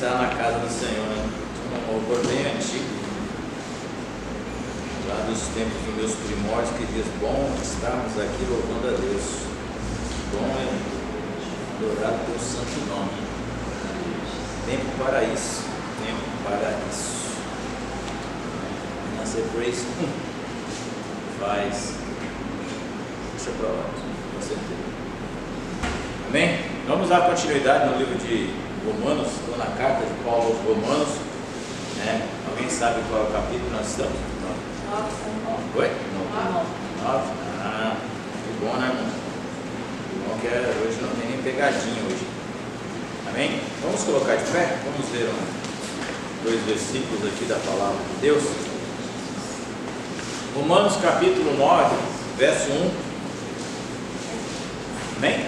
estar na casa do Senhor, né? Um louvor bem antigo, lá dos tempos dos meus primórdios, que diz: bom estarmos aqui louvando a Deus, bom é adorar o teu santo nome. Tempo para isso, tempo para isso. Nascer praise faz, deixa pra lá, com certeza. Amém? Vamos dar continuidade no livro de Romanos, ou na carta de Paulo aos Romanos, né? Alguém sabe qual é o capítulo nós estamos? 9. Oi? 9. Ah, que bom, né, irmão? Que bom que hoje não tem nem pegadinha hoje. Amém? Vamos colocar de pé? Vamos ler dois versículos aqui da palavra de Deus. Romanos capítulo 9, verso 1. Amém?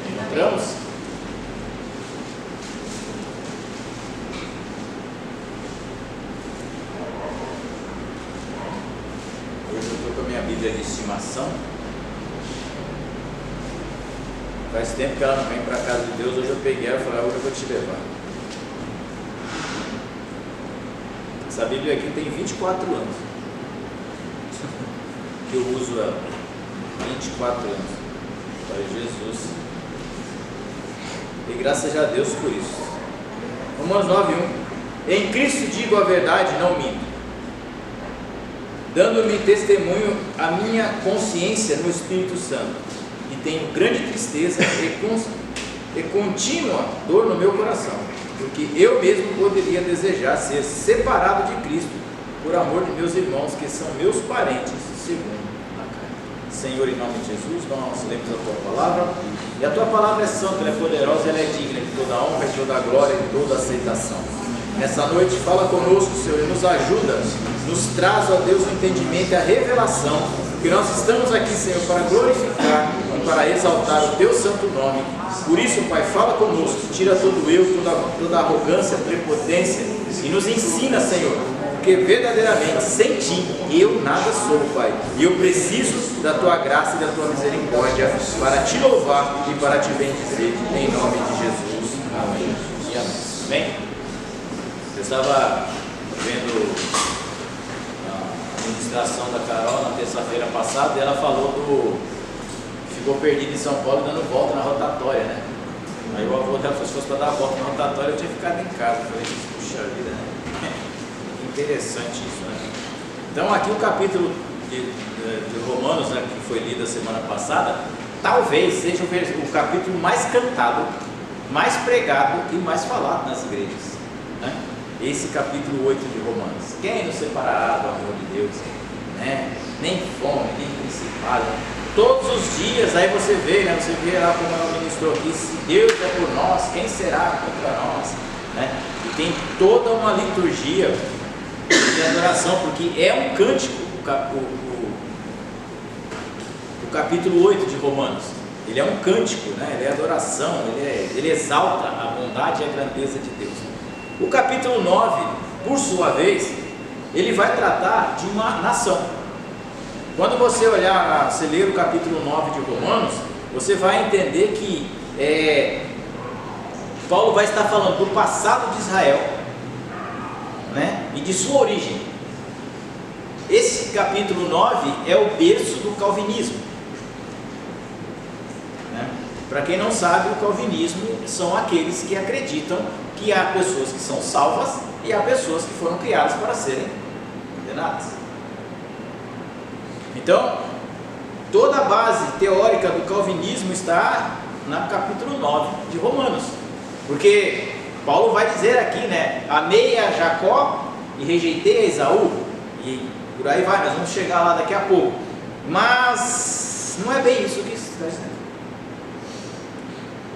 Encontramos? Hoje eu estou com a minha Bíblia de estimação. Faz tempo que ela não vem para a casa de Deus. Hoje eu peguei ela e falei: hoje eu vou te levar. Essa Bíblia aqui tem 24 anos que eu uso ela. 24 anos. Para Jesus. E graças a Deus por isso. Romanos 9:1. Em Cristo digo a verdade, não minto, dando-me testemunho a minha consciência no Espírito Santo, e tenho grande tristeza e contínua dor no meu coração, porque eu mesmo poderia desejar ser separado de Cristo por amor de meus irmãos, que são meus parentes segundo a carne. Senhor, em nome de Jesus, nós lemos a Tua palavra, e a Tua palavra é santa, ela é poderosa, ela é digna de toda a honra, de toda a glória e de toda a aceitação. Nessa noite fala conosco, Senhor, e nos ajuda, nos traz, ó Deus, o entendimento e a revelação, que nós estamos aqui, Senhor, para glorificar e para exaltar o Teu santo nome. Por isso, Pai, fala conosco, tira todo eu, toda arrogância, prepotência, e nos ensina, Senhor, porque verdadeiramente sem Ti eu nada sou, Pai, e eu preciso da Tua graça e da Tua misericórdia para Te louvar e para Te bendizer, em nome de Jesus. Amém e amém. Amém? Eu estava vendo a ministração da Carol na terça-feira passada, e ela falou que ficou perdido em São Paulo dando volta na rotatória, né? Aí o avô dela falou: se fosse para dar a volta na rotatória eu tinha ficado em casa. Eu falei: puxa vida, né? Interessante isso, né? Então aqui o capítulo de Romanos, né, que foi lido a semana passada, talvez seja o capítulo mais cantado, mais pregado e mais falado nas igrejas, né? Esse capítulo 8 de Romanos. Quem nos separará do amor de Deus, né? Nem fome, nem principado. Todos os dias, aí você vê, né? Você vê lá como ela ministrou aqui: se Deus é por nós, quem será contra nós, né? E tem toda uma liturgia de adoração, porque é um cântico, o capítulo 8 de Romanos. Ele é um cântico, né? Ele é adoração, ele exalta a bondade e a grandeza de Deus. O capítulo 9, por sua vez, ele vai tratar de uma nação. Quando você olhar, você ler o capítulo 9 de Romanos, você vai entender que Paulo vai estar falando do passado de Israel, né, e de sua origem. Esse capítulo 9 é o berço do calvinismo, né? Para quem não sabe, o calvinismo são aqueles que acreditam que há pessoas que são salvas e há pessoas que foram criadas para serem condenadas. Então, toda a base teórica do calvinismo está no capítulo 9 de Romanos, porque Paulo vai dizer aqui, né: amei a Jacó e rejeitei a Esaú, e por aí vai, nós vamos chegar lá daqui a pouco, mas não é bem isso que está dizendo.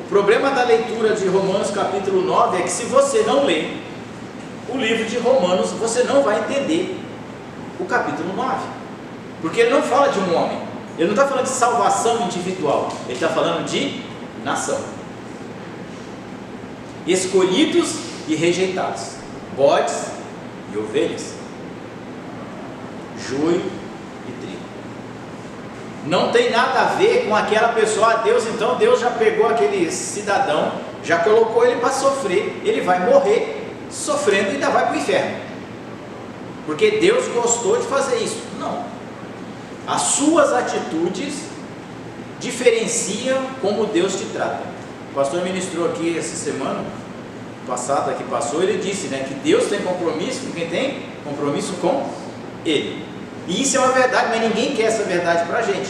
O problema da leitura de Romanos capítulo 9 é que, se você não ler o livro de Romanos, você não vai entender o capítulo 9, porque ele não fala de um homem, ele não está falando de salvação individual, ele está falando de nação, escolhidos e rejeitados, bodes e ovelhas, joio e trigo. Não tem nada a ver com aquela pessoa: Deus, então Deus já pegou aquele cidadão, já colocou ele para sofrer, ele vai morrer sofrendo e ainda vai para o inferno, porque Deus gostou de fazer isso. Não, as suas atitudes diferenciam como Deus te trata. O pastor ministrou aqui essa semana passada que passou, ele disse, né, que Deus tem compromisso com quem tem compromisso com Ele, e isso é uma verdade, mas ninguém quer essa verdade para a gente.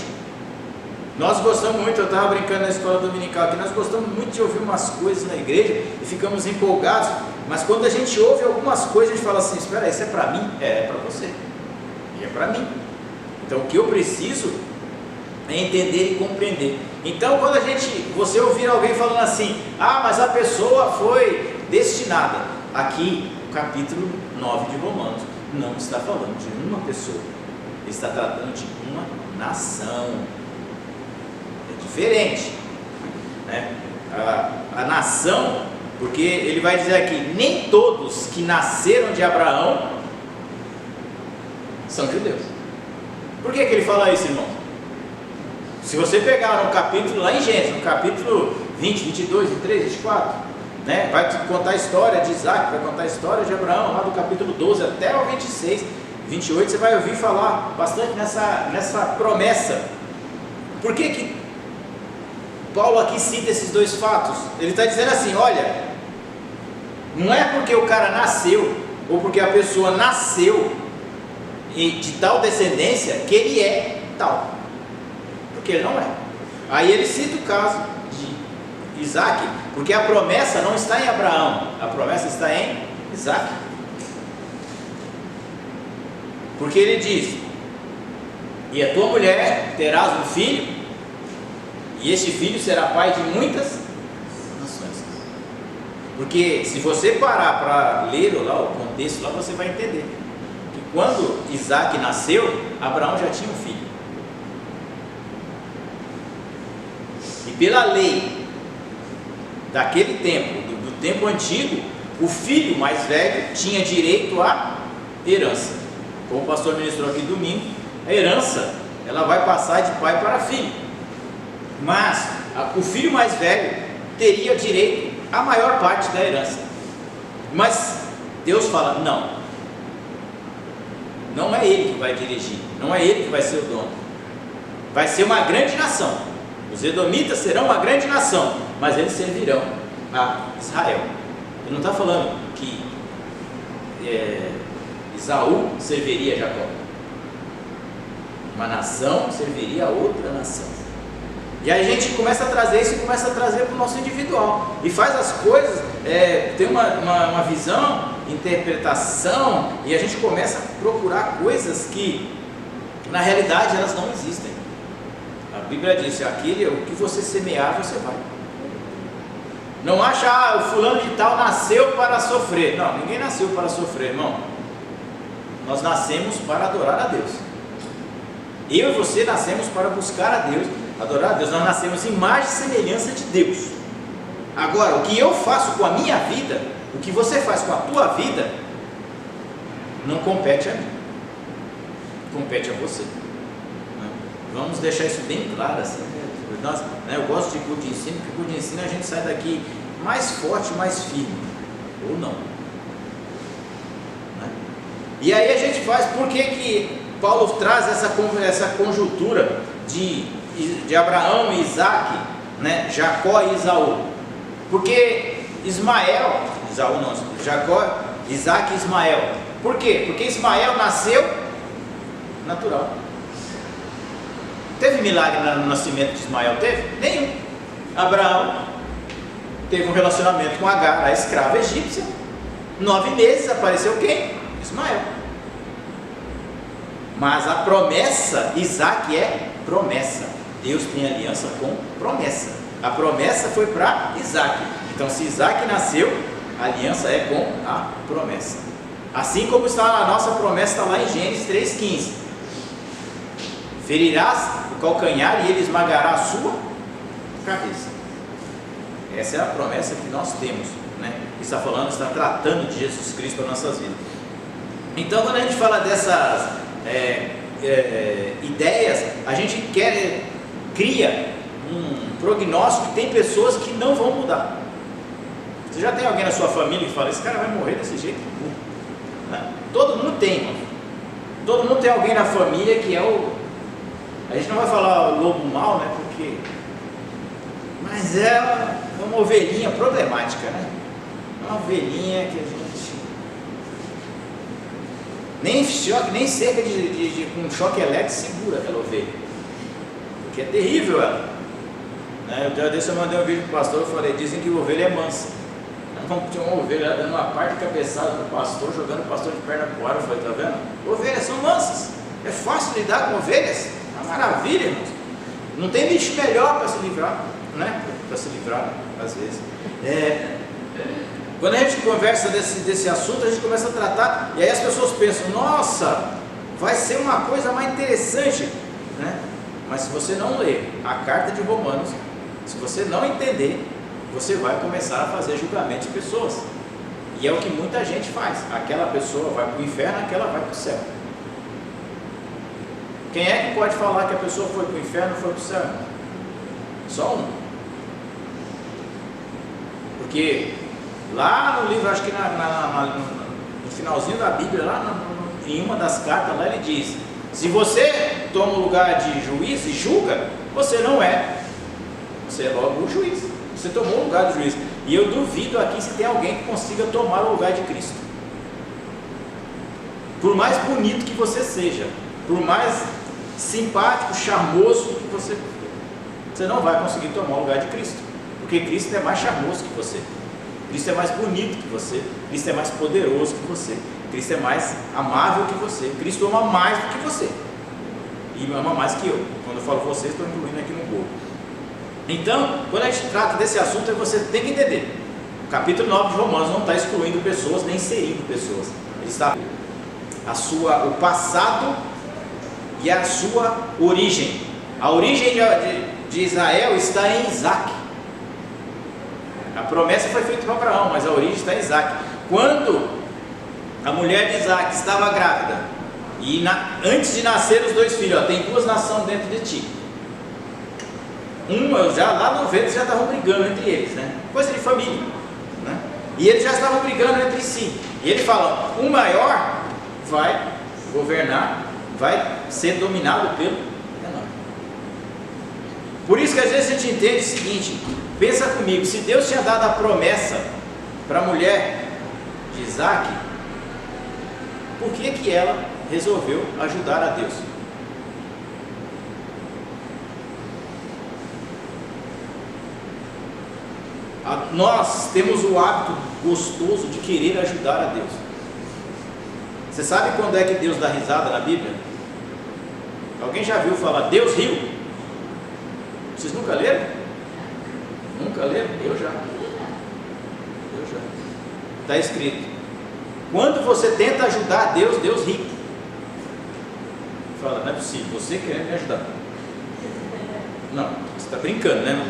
Nós gostamos muito, eu estava brincando na escola dominical aqui, nós gostamos muito de ouvir umas coisas na igreja e ficamos empolgados, mas quando a gente ouve algumas coisas, a gente fala assim, espera, isso é para mim? É para você, e é para mim. Então o que eu preciso é entender e compreender. Então quando você ouvir alguém falando assim, mas a pessoa foi destinada, aqui o capítulo 9 de Romanos não está falando de uma pessoa, ele está tratando de uma nação. É diferente, né? A nação, porque ele vai dizer aqui, nem todos que nasceram de Abraão são judeus. Por que ele fala isso, irmão? Se você pegar no capítulo, lá em Gênesis, no capítulo 20, 22, 23, 24, né, vai te contar a história de Isaac, vai contar a história de Abraão, lá do capítulo 12 até o 26, 28, você vai ouvir falar bastante nessa promessa. Por que Paulo aqui cita esses dois fatos? Ele está dizendo assim, olha, não é porque o cara nasceu, ou porque a pessoa nasceu de tal descendência, que ele é tal, porque ele não é. Aí ele cita o caso de Isaac, porque a promessa não está em Abraão, a promessa está em Isaac. Porque ele diz, e a tua mulher terás um filho, e este filho será pai de muitas nações. Porque se você parar para ler lá o contexto, lá você vai entender que quando Isaac nasceu, Abraão já tinha um filho. E pela lei daquele tempo, do tempo antigo, o filho mais velho tinha direito à herança. Como o pastor ministrou aqui domingo, a herança ela vai passar de pai para filho, mas o filho mais velho teria direito à maior parte da herança. Mas Deus fala, não é ele que vai dirigir, não é ele que vai ser o dono, vai ser uma grande nação. Os edomitas serão uma grande nação, mas eles servirão a Israel. Ele não está falando que Esaú serviria a Jacó, uma nação serviria a outra nação. E aí a gente começa a trazer isso e começa a trazer para o nosso individual, e faz as coisas, tem uma visão, interpretação, e a gente começa a procurar coisas que na realidade elas não existem. A Bíblia diz, o que você semear, você vai. Não acha, o fulano de tal nasceu para sofrer. Não, ninguém nasceu para sofrer, irmão. Nós nascemos para adorar a Deus. Eu e você nascemos para buscar a Deus, adorar a Deus. Nós nascemos em imagem e semelhança de Deus. Agora, o que eu faço com a minha vida, o que você faz com a tua vida, não compete a mim, compete a você. Vamos deixar isso bem claro assim. Eu gosto de culto de ensino, porque culto de ensino a gente sai daqui mais forte, mais firme, ou não, né? E aí a gente faz, por que Paulo traz essa conjuntura de Abraão e Isaac, né? Jacó e Esaú? Porque Jacó, Isaac e Ismael. Por quê? Porque Ismael nasceu natural. Teve milagre no nascimento de Ismael? Teve? Nenhum. Abraão teve um relacionamento com Agar, a escrava egípcia. 9 meses apareceu quem? Ismael. Mas a promessa, Isaac é promessa. Deus tem aliança com promessa. A promessa foi para Isaac. Então se Isaac nasceu, a aliança é com a promessa. Assim como está a nossa promessa, está lá em Gênesis 3,15. Ferirás o calcanhar e ele esmagará a sua cabeça. Essa é a promessa que nós temos, né? Está falando, está tratando de Jesus Cristo para nossas vidas. Então, quando a gente fala dessas ideias, a gente cria um prognóstico que tem pessoas que não vão mudar. Você já tem alguém na sua família que fala, esse cara vai morrer desse jeito? Né? Todo mundo tem, irmão. Todo mundo tem alguém na família que é o... A gente não vai falar o lobo mau, né? Porque... Mas é uma ovelhinha problemática, né? É uma ovelhinha que a gente... Nem cerca com um choque elétrico segura aquela ovelha. Porque é terrível ela. Né? Eu mandei um vídeo para o pastor, eu falei, dizem que a ovelha é mansa. Tinha uma ovelha dando uma parte de cabeçada no pastor, jogando o pastor de perna para o ar. Eu falei, tá vendo? Ovelhas são mansas. É fácil lidar com ovelhas. É uma maravilha, irmãos. Não tem bicho melhor para se livrar, né? Para se livrar, às vezes. Quando a gente conversa desse assunto, a gente começa a tratar, e aí as pessoas pensam, nossa, vai ser uma coisa mais interessante, né? Mas se você não ler a carta de Romanos, se você não entender, você vai começar a fazer julgamento de pessoas. E é o que muita gente faz. Aquela pessoa vai para o inferno, aquela vai para o céu. Quem é que pode falar que a pessoa foi para o inferno ou foi para o céu? Só um. Porque lá no livro, acho que no finalzinho da Bíblia, lá em uma das cartas, lá ele diz, se você toma o lugar de juiz e julga, você não é. Você é logo o juiz. Você tomou o lugar do juiz. E eu duvido aqui se tem alguém que consiga tomar o lugar de Cristo. Por mais bonito que você seja, por mais simpático, charmoso que você não vai conseguir tomar o lugar de Cristo. Porque Cristo é mais charmoso que você. Cristo é mais bonito que você. Cristo é mais poderoso que você. Cristo é mais amável que você. Cristo ama mais do que você. E ama mais que eu. Quando eu falo você, estou incluindo aqui no bolo. Então, quando a gente trata desse assunto, você tem que entender. O capítulo 9 de Romanos não está excluindo pessoas, nem inserindo pessoas. Ele está o passado e a sua origem. A origem de Israel está em Isaac. A promessa foi feita para Abraão, mas a origem está em Isaac. Quando a mulher de Isaac estava grávida, e antes de nascer os dois filhos, tem duas nações dentro de ti. Já lá no ventre já estavam brigando entre eles, né? Coisa de família, né? E eles já estavam brigando entre si. E ele fala, o maior vai governar, vai ser dominado pelo menor. Por isso que às vezes a gente entende o seguinte, pensa comigo, se Deus tinha dado a promessa para a mulher de Isaac, por que ela resolveu ajudar a Deus? Nós temos o hábito gostoso de querer ajudar a Deus. Você sabe quando é que Deus dá risada na Bíblia? Alguém já viu falar, Deus riu? Vocês nunca leram? Nunca leram? Eu já. Está escrito, quando você tenta ajudar a Deus, Deus ri. Fala, não é possível, você querendo me ajudar. Não, você está brincando, né, irmão?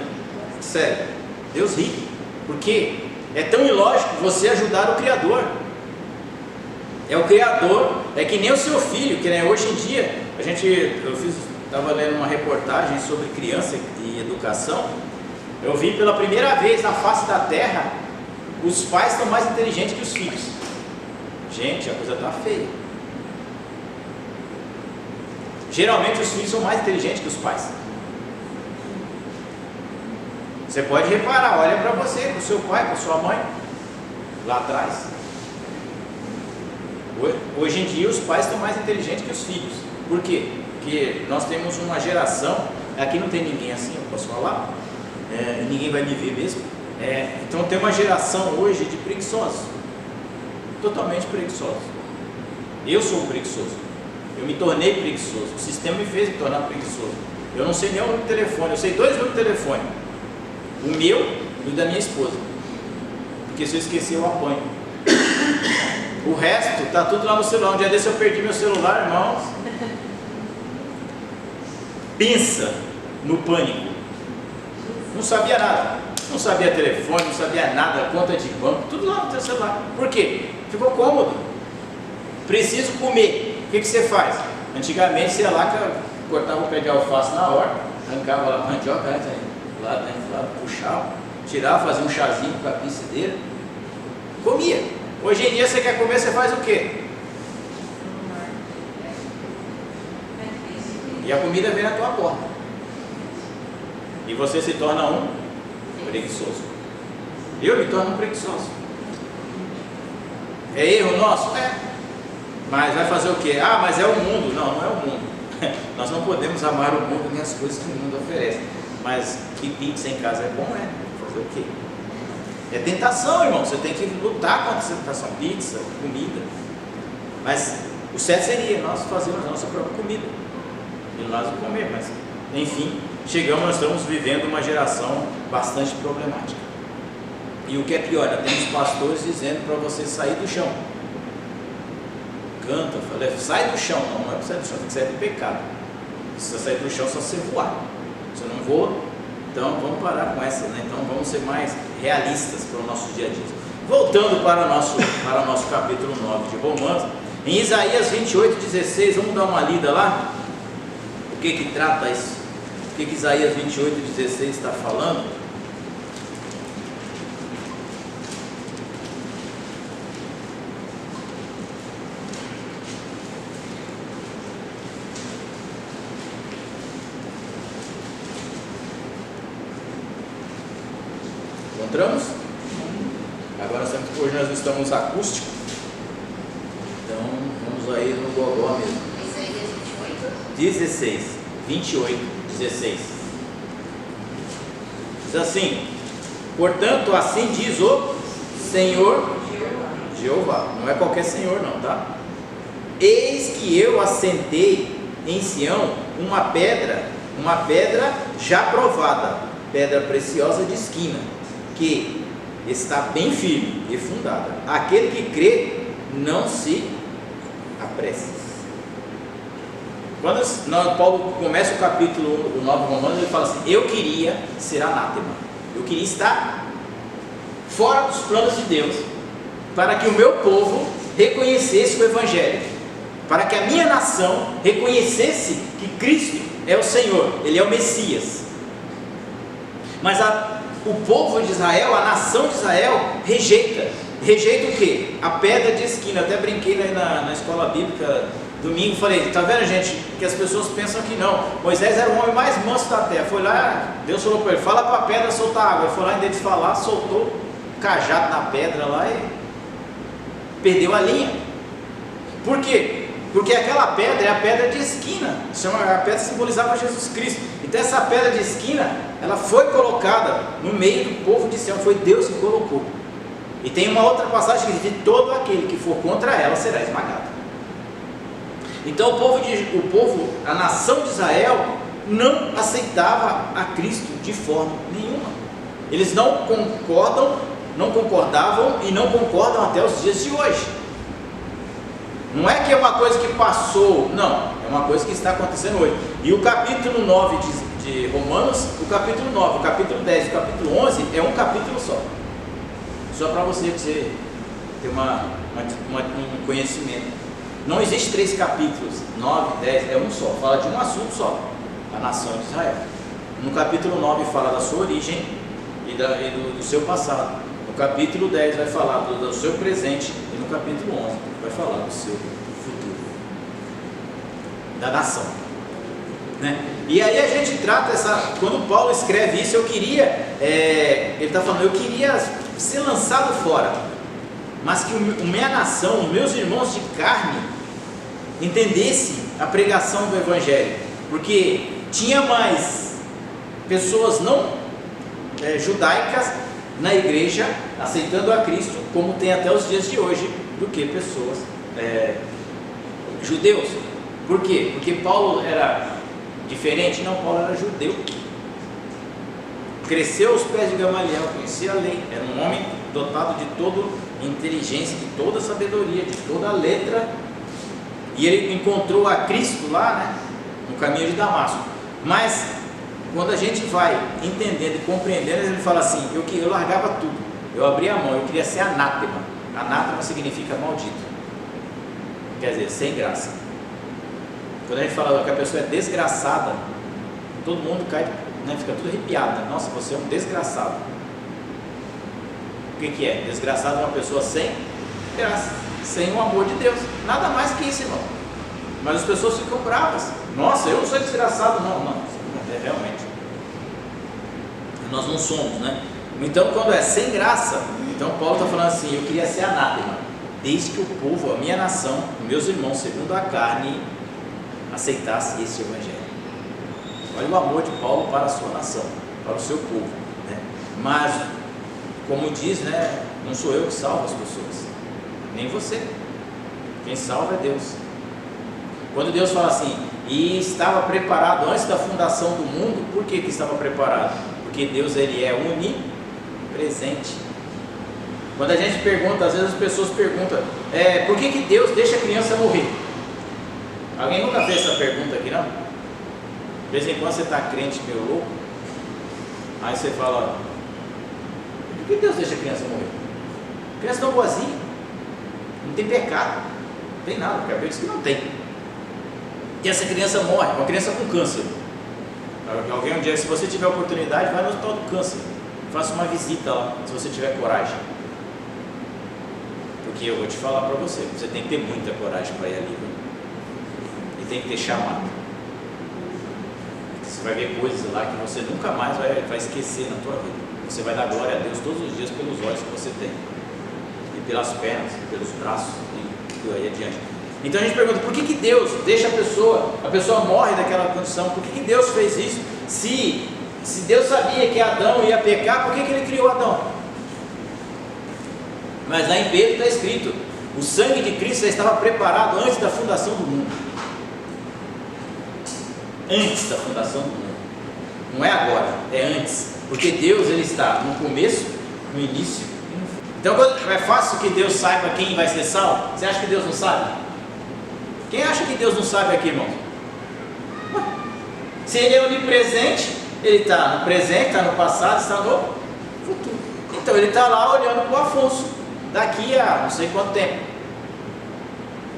Sério, Deus ri. Porque é tão ilógico você ajudar o Criador. É o Criador, é que nem o seu filho, que nem hoje em dia, estava lendo uma reportagem sobre criança e educação. Eu vi pela primeira vez na face da terra, os pais estão mais inteligentes que os filhos. Gente, a coisa está feia. Geralmente os filhos são mais inteligentes que os pais. Você pode reparar, olha para você, para o seu pai, para sua mãe, lá atrás. Hoje em dia os pais estão mais inteligentes que os filhos. Por quê? Porque nós temos uma geração, aqui não tem ninguém assim, eu posso falar, ninguém vai me ver mesmo. Então tem uma geração hoje de preguiçosos, totalmente preguiçosos. Eu sou um preguiçoso, eu me tornei preguiçoso, o sistema me fez me tornar preguiçoso. Eu não sei nem o número de telefone, eu sei 2 números de telefone. O meu e o da minha esposa. Porque se eu esquecer, eu apanho. O resto está tudo lá no celular. Um dia desse eu perdi meu celular, irmãos. Pensa no pânico. Não sabia nada. Não sabia telefone, não sabia nada, conta de banco, tudo lá no teu celular. Por quê? Ficou cômodo. Preciso comer. O que você faz? Antigamente você ia lá, cortava o pé de alface na hora, arrancava lá a mandioca, lá dentro, lá, puxava, tirava, fazia um chazinho com a pinceleira, Comia. Hoje em dia você quer comer, você faz o quê? E a comida vem na tua porta. E você se torna um preguiçoso. Eu me torno um preguiçoso. É erro nosso? É. Mas vai fazer o quê? Ah, mas é o mundo. Não, não é o mundo. Nós não podemos amar o mundo nem as coisas que o mundo oferece. Mas que pizza em casa é bom, é. Fazer o quê? É tentação, irmão. Você tem que lutar contra essa tentação. Pizza, comida. Mas o certo seria nós fazermos a nossa própria comida. E nós não comer, mas enfim, nós estamos vivendo uma geração bastante problemática. E o que é pior, nós temos pastores dizendo para você sair do chão. Canta, fala, sai do chão. Não, não é para sair do chão, tem que sair do pecado. Se você sair do chão, só você voar. Se eu não vou, então vamos parar com essa, né? Então vamos ser mais realistas para o nosso dia a dia. Voltando para o nosso capítulo 9 de Romanos, em Isaías 28:16, vamos dar uma lida lá. O que trata isso? O que Isaías 28:16 está falando? Encontramos? Agora hoje nós estamos acústico. Então vamos aí no gogó mesmo. 28:16. Diz assim: portanto, assim diz o Senhor Jeová. Não é qualquer Senhor não, tá? Eis que eu assentei em Sião uma pedra já provada, pedra preciosa de esquina, que está bem firme e fundada. Aquele que crê não se apresse. Quando Paulo começa o capítulo 9 de Romanos, ele fala assim: eu queria ser anátema, eu queria estar fora dos planos de Deus, para que o meu povo reconhecesse o Evangelho, para que a minha nação reconhecesse que Cristo é o Senhor, Ele é o Messias. Mas o povo de Israel, a nação de Israel, rejeita o quê? A pedra de esquina. Eu até brinquei na escola bíblica domingo, falei, tá vendo, gente, que as pessoas pensam que não. Moisés era o homem mais manso da terra. Foi lá, Deus falou para ele, fala para a pedra soltar água. Ele foi lá, em vez de falar, soltou o cajado na pedra lá e perdeu a linha. Por quê? Porque aquela pedra é a pedra de esquina. A pedra simbolizava Jesus Cristo. Então essa pedra de esquina, ela foi colocada no meio do povo de Sião. Foi Deus que colocou. E tem uma outra passagem que diz: de todo aquele que for contra ela será esmagado. Então o povo, a nação de Israel, não aceitava a Cristo de forma nenhuma. Eles não concordavam e não concordam até os dias de hoje. Não é que é uma coisa que passou, não, é uma coisa que está acontecendo hoje. E o capítulo 9 de Romanos, o capítulo 9, o capítulo 10 e o capítulo 11 é um capítulo só. Só para você ter um conhecimento. Não existe 3 capítulos, 9, 10, é um só, fala de um assunto só, a nação de Israel. No capítulo 9 fala da sua origem e do seu passado. No capítulo 10 vai falar do seu presente e no capítulo 11 vai falar do seu futuro, da nação, né? E aí a gente trata quando Paulo escreve isso, ele está falando, eu queria ser lançado fora, mas que minha nação, os meus irmãos de carne, entendessem a pregação do Evangelho, porque tinha mais pessoas não judaicas na igreja aceitando a Cristo, como tem até os dias de hoje, do que pessoas judeus. Por quê? Porque Paulo era diferente? Não, Paulo era judeu, cresceu aos pés de Gamaliel, conhecia a lei, era um homem dotado de toda inteligência, de toda sabedoria, de toda a letra, e ele encontrou a Cristo lá, né, no caminho de Damasco. Mas quando a gente vai entendendo e compreendendo, ele fala assim: eu largava tudo, eu abria a mão, eu queria ser anátema. Anátema significa maldito, quer dizer, sem graça. Quando a gente fala que a pessoa é desgraçada, todo mundo cai, né, fica tudo arrepiado, né? Nossa, você é um desgraçado. O que é? Desgraçado é uma pessoa sem graça, sem o amor de Deus. Nada mais que isso, irmão. Mas as pessoas ficam bravas. Nossa, eu não sou desgraçado. Não, realmente. Nós não somos, né? Então, quando é sem graça, então Paulo está falando assim: eu queria ser anátema, desde que o povo, a minha nação, meus irmãos, segundo a carne, aceitasse esse evangelho. Olha o amor de Paulo para a sua nação, para o seu povo, né? Mas, como diz, né, não sou eu que salvo as pessoas, nem você. Quem salva é Deus. Quando Deus fala assim, e estava preparado antes da fundação do mundo, por que estava preparado? Porque Deus, ele é onipresente. Quando a gente pergunta, às vezes as pessoas perguntam, por que Deus deixa a criança morrer? Alguém nunca fez essa pergunta aqui, não? De vez em quando você está crente meio louco, aí você fala, por que Deus deixa a criança morrer? A criança tão boazinha, não tem pecado, não tem nada, porque a Bíblia diz que não tem. E essa criança morre, uma criança com câncer. Alguém um dia, se você tiver oportunidade, vai no hospital do câncer, faça uma visita lá, se você tiver coragem. Porque eu vou te falar para você, você tem que ter muita coragem para ir ali, viu? E tem que ter chamado. Você vai ver coisas lá que você nunca mais vai esquecer na tua vida. Você vai dar glória a Deus todos os dias pelos olhos que você tem, e pelas pernas, e pelos braços, e por aí adiante. Então a gente pergunta, por que Deus deixa a pessoa morre daquela condição? Por que Deus fez isso? Se Deus sabia que Adão ia pecar, por que Ele criou Adão? Mas lá em Pedro está escrito, o sangue de Cristo já estava preparado antes da fundação do mundo. Antes da fundação do mundo. Não é agora, é antes. Porque Deus, ele está no começo, no início e no fim. Então é fácil que Deus saiba quem vai ser salvo? Você acha que Deus não sabe? Quem acha que Deus não sabe aqui, irmão? Se Ele é onipresente, Ele está no presente, está no passado, está no futuro. Então Ele está lá olhando para o Afonso, daqui a não sei quanto tempo.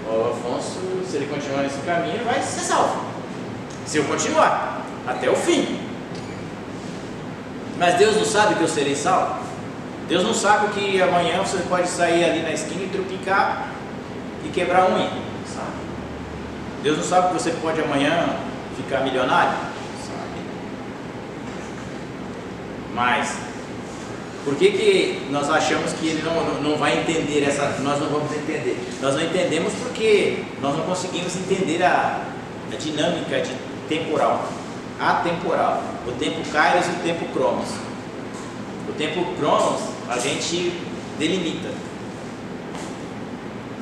O Afonso, se ele continuar nesse caminho, ele vai ser salvo. Se eu continuar, até o fim. Mas Deus não sabe que eu serei salvo? Deus não sabe que amanhã você pode sair ali na esquina e tropicar e quebrar a unha? Sabe? Deus não sabe que você pode amanhã ficar milionário? Sabe? Mas, por que nós achamos que Ele não vai entender nós não vamos entender? Nós não entendemos porque nós não conseguimos entender a dinâmica de temporal. Atemporal, o tempo Kairos e o tempo Cronos. O tempo Cronos a gente delimita.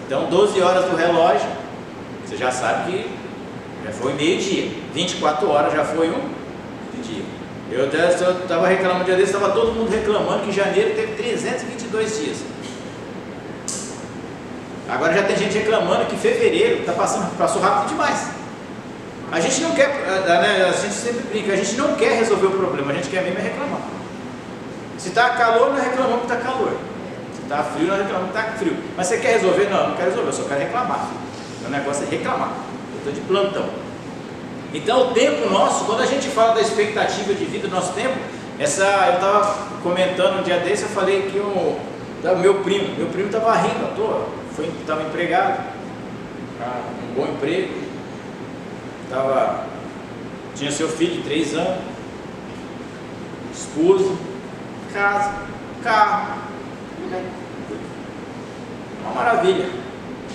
Então 12 horas do relógio, você já sabe que já foi meio-dia, 24 horas já foi um dia. Eu estava reclamando um dia desse, estava todo mundo reclamando que janeiro teve 322 dias. Agora já tem gente reclamando que fevereiro passou rápido demais. A gente não quer, né, a gente sempre brinca, a gente não quer resolver o problema, a gente quer mesmo reclamar. Se está calor, nós reclamamos que está calor. Se está frio, nós reclamamos que está frio. Mas você quer resolver? Não, eu não quero resolver, eu só quero reclamar. O negócio é reclamar. Eu estou de plantão. Então o tempo nosso, quando a gente fala da expectativa de vida do nosso tempo, eu estava comentando um dia desse, eu falei que o meu primo estava rindo à toa, estava empregado, um bom emprego. Tinha seu filho de 3 anos, esposa, casa, carro, uma maravilha,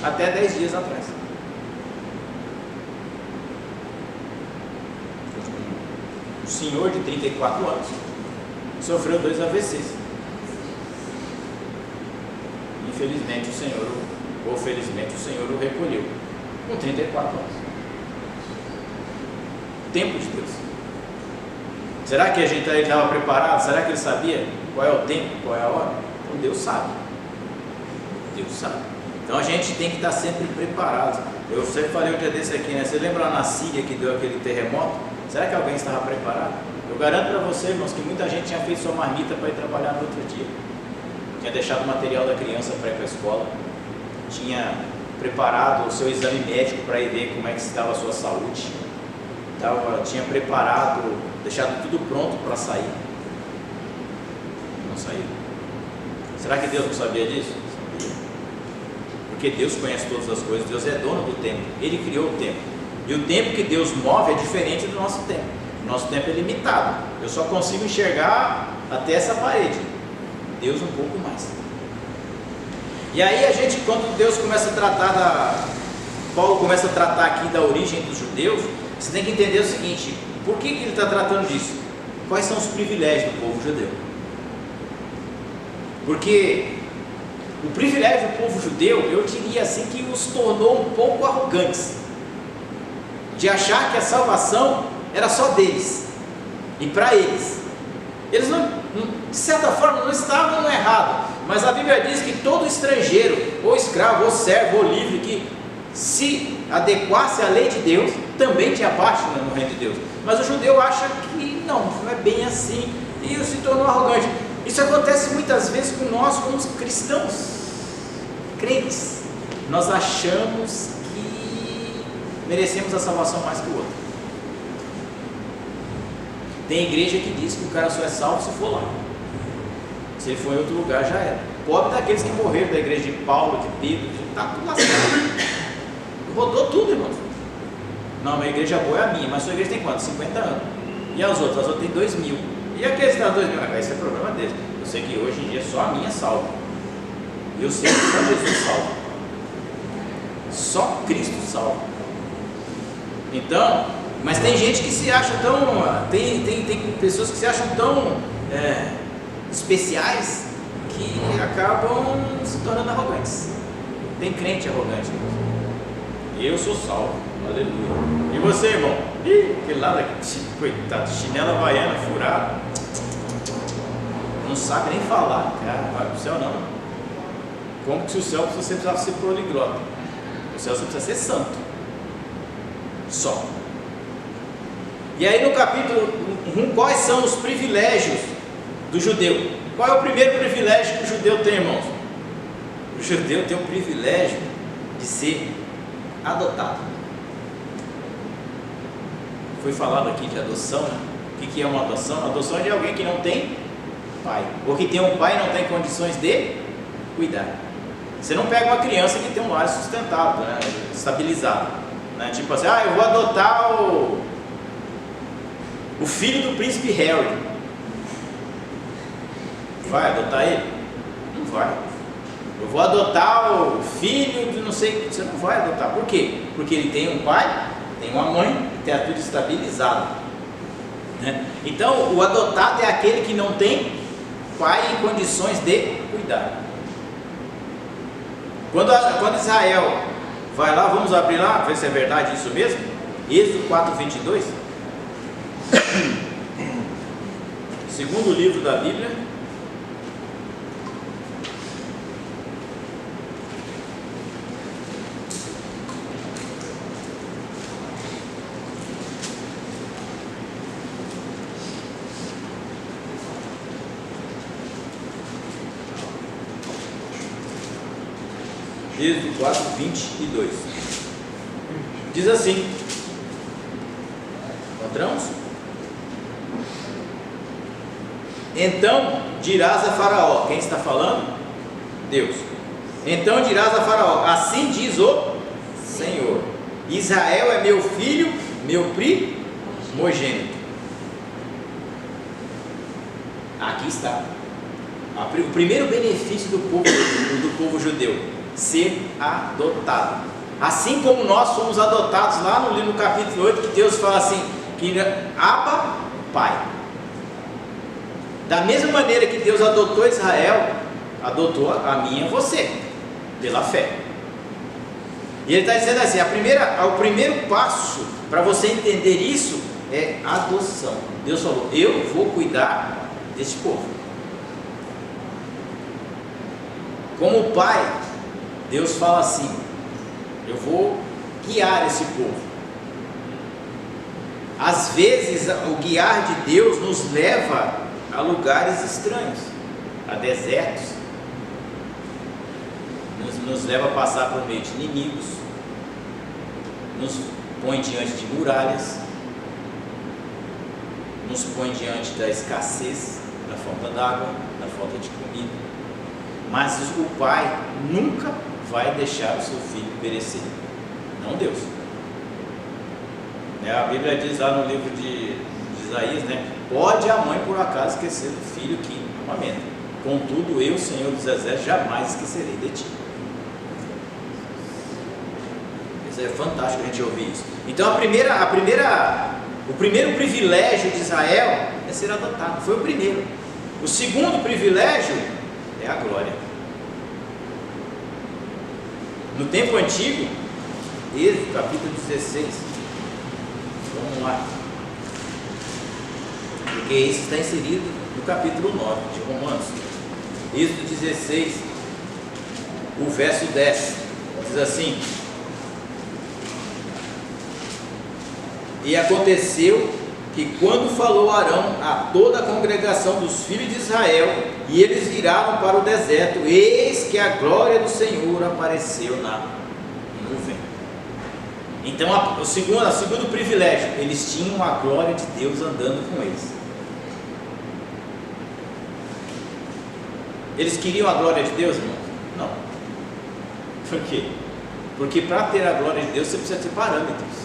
até 10 dias atrás. Um senhor de 34 anos sofreu 2 AVCs. Infelizmente ou felizmente o Senhor o recolheu com 34 anos. Tempo de Deus. Será que a gente estava preparado? Será que ele sabia qual é o tempo, qual é a hora? Então Deus sabe. Deus sabe. Então a gente tem que estar sempre preparado. Eu sempre falei um dia desse aqui, né? Você lembra lá na Síria que deu aquele terremoto? Será que alguém estava preparado? Eu garanto para você, irmãos, que muita gente tinha feito sua marmita para ir trabalhar no outro dia. Tinha deixado o material da criança para ir para a escola. Tinha preparado o seu exame médico para ir ver como é que estava a sua saúde. Tinha preparado, deixado tudo pronto para sair. Não saiu. Será que Deus não sabia disso? Sabia. Porque Deus conhece todas as coisas, Deus é dono do tempo, Ele criou o tempo. E o tempo que Deus move é diferente do nosso tempo. O nosso tempo é limitado. Eu só consigo enxergar até essa parede. Deus um pouco mais. E aí a gente, quando Deus começa a tratar Paulo começa a tratar aqui da origem dos judeus, você tem que entender o seguinte: por que ele está tratando disso? Quais são os privilégios do povo judeu? Porque o privilégio do povo judeu, eu diria assim, que os tornou um pouco arrogantes, de achar que a salvação era só deles e para eles. Eles não, de certa forma, não estavam no errado, mas a Bíblia diz que todo estrangeiro, ou escravo, ou servo, ou livre, que se adequasse à lei de Deus, também tinha parte no reino de Deus. Mas o judeu acha que não é bem assim, e se tornou arrogante. Isso acontece muitas vezes com nós, como cristãos, crentes. Nós achamos que merecemos a salvação mais que o outro. Tem igreja que diz que o cara só é salvo se for lá. Se ele for em outro lugar, já era. Pobre daqueles que morreram da igreja de Paulo, de Pedro, está tudo lascado. Rodou tudo, irmãos. Não, minha igreja boa é a minha, mas sua igreja tem quanto? 50 anos. E as outras? As outras têm 2.000. E aqueles que estão 2.000? Esse é o problema deles. Eu sei que hoje em dia só a minha salva. E eu sei que só Jesus salva. Só Cristo salva. Então, mas tem gente que se acha tão... Tem pessoas que se acham tão especiais que acabam se tornando arrogantes. Tem crente arrogante. Eu sou salvo, aleluia. E você, irmão? Ih, aquele lado aqui, coitado, chinela havaiana furada, não sabe nem falar, cara, vai pro céu não. Como que se o céu você precisava ser poliglota? O céu você precisa ser santo, só. E aí no capítulo 1, quais são os privilégios do judeu? Qual é o primeiro privilégio que o judeu tem, irmãos? O judeu tem o privilégio de ser adotado. Foi falado aqui de adoção. O que é uma adoção? A adoção é de alguém que não tem pai, ou que tem um pai e não tem condições de cuidar. Você não pega uma criança que tem um lar sustentado, né, estabilizado, né, tipo assim, eu vou adotar o filho do príncipe Harry. Vai adotar ele? Não vai. Eu vou adotar o filho de não sei, você não vai adotar. Por quê? Porque ele tem um pai, tem uma mãe, tem tudo estabilizado, né? Então o adotado é aquele que não tem pai em condições de cuidar. Quando Israel vai lá, vamos abrir lá, ver se é verdade isso mesmo. Êxodo 4:22, segundo livro da Bíblia. Êxodo 4:22 diz assim, encontramos? Então dirás a Faraó, quem está falando? Deus. Então dirás a Faraó, assim diz o Senhor, Israel é meu filho, meu primogênito. Aqui está o primeiro benefício do povo judeu: ser adotado. Assim como nós fomos adotados lá no capítulo 8, que Deus fala assim, que Abba, Pai. Da mesma maneira que Deus adotou Israel, adotou a mim e a você, pela fé. E ele está dizendo assim, o primeiro passo para você entender isso é adoção. Deus falou, eu vou cuidar desse povo. Como pai, Deus fala assim, eu vou guiar esse povo. Às vezes o guiar de Deus nos leva a lugares estranhos, a desertos, nos leva a passar por meio de inimigos, nos põe diante de muralhas, nos põe diante da escassez, da falta d'água, da falta de comida. Mas o pai nunca vai deixar o seu filho perecer. Não Deus. A Bíblia diz lá no livro de Isaías, né? Pode a mãe por acaso esquecer do filho que amamenta. Contudo, eu, Senhor dos Exércitos, jamais esquecerei de ti. Isso é fantástico a gente ouvir isso. Então o primeiro privilégio de Israel é ser adotado. Foi o primeiro. O segundo privilégio é a glória. No tempo antigo, Êxodo capítulo 16. Vamos lá. Porque isso está inserido no capítulo 9 de Romanos. Êxodo 16, o verso 10. Diz assim: E aconteceu que quando falou Arão a toda a congregação dos filhos de Israel, e eles viraram para o deserto, eis que a glória do Senhor apareceu na nuvem. Então, o segundo privilégio, eles tinham a glória de Deus andando com eles. Eles queriam a glória de Deus, irmão? Não. Por quê? Porque para ter a glória de Deus, você precisa ter parâmetros.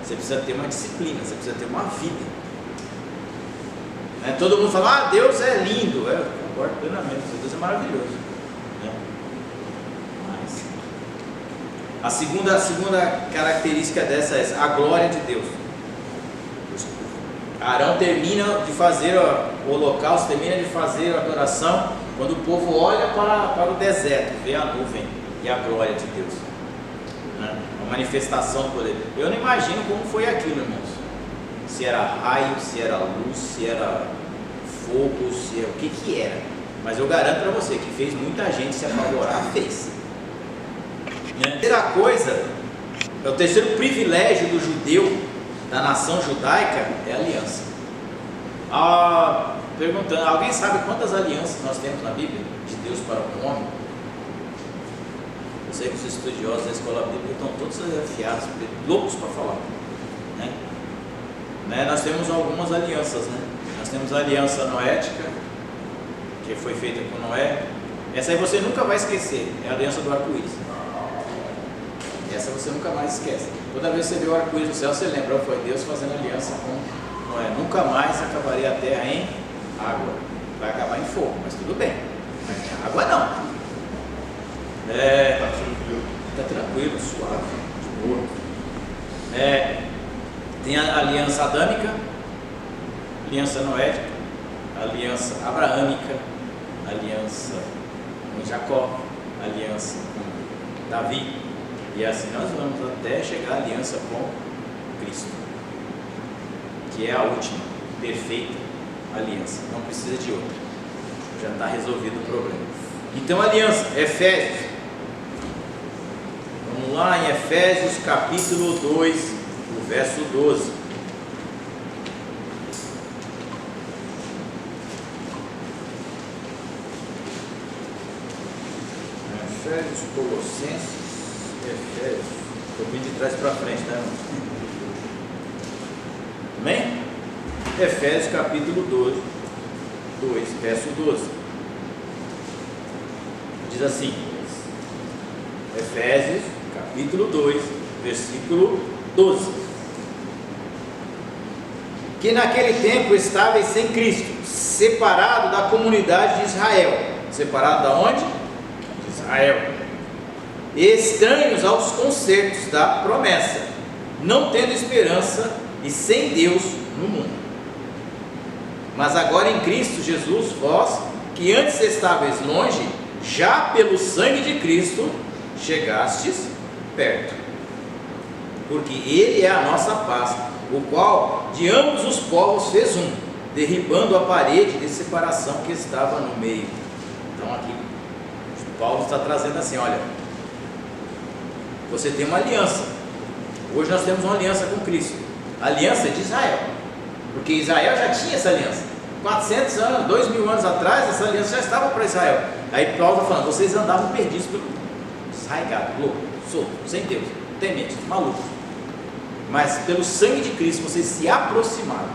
Você precisa ter uma disciplina, você precisa ter uma vida. Todo mundo fala, Deus é lindo. Eu concordo plenamente, Deus é maravilhoso. Mas a segunda característica dessa é a glória de Deus. Arão termina de fazer o holocausto, termina de fazer a adoração, quando o povo olha para o deserto, vê a nuvem e a glória de Deus. Uma manifestação do poder. Eu não imagino como foi aquilo, irmãos. Se era raio, se era luz, se era fogo, se era o que era. Mas eu garanto para você que fez muita gente se apavorar, fez. A terceira coisa, o terceiro privilégio do judeu, da nação judaica, é a aliança. Perguntando, alguém sabe quantas alianças nós temos na Bíblia? De Deus para o homem? Eu sei que os estudiosos da escola bíblica estão todos afiados, loucos para falar. Nós temos algumas alianças, Nós temos a aliança noética, que foi feita com Noé. Essa aí você nunca vai esquecer, é a aliança do arco-íris. Essa você nunca mais esquece. Toda vez que você vê o arco-íris no céu, você lembra, foi Deus fazendo aliança com Noé. Nunca mais acabaria a terra em água. Vai acabar em fogo, mas tudo bem. Mas em água não. Está tranquilo, suave, de boa. Tem a aliança adâmica, aliança noética, aliança abraâmica, aliança com Jacó, aliança com Davi, e assim nós vamos até chegar à aliança com Cristo, que é a última, perfeita aliança, não precisa de outra, já está resolvido o problema. Então, aliança, Efésios. Vamos lá em Efésios capítulo 2, o verso 12. Efésios, Colossenses, Efésios. Estou vindo de trás para frente, né? Amém? Efésios capítulo 2, verso 12. Diz assim, Efésios capítulo 2, versículo 12: que naquele tempo estáveis sem Cristo, separado da comunidade de Israel. Separado da onde? De Israel. Estranhos aos concertos da promessa, não tendo esperança e sem Deus no mundo. Mas agora em Cristo Jesus, vós que antes estáveis longe, já pelo sangue de Cristo chegastes perto, porque Ele é a nossa paz, o qual de ambos os povos fez um, derribando a parede de separação que estava no meio. Então aqui Paulo está trazendo assim, olha, você tem uma aliança. Hoje nós temos uma aliança com Cristo, a aliança de Israel, porque Israel já tinha essa aliança. 400 anos, 2000 anos atrás, essa aliança já estava para Israel. Aí Paulo está falando, vocês andavam perdidos pelo mundo, desraigados, loucos, soltos, sem Deus, tementes, malucos. Mas pelo sangue de Cristo vocês se aproximaram.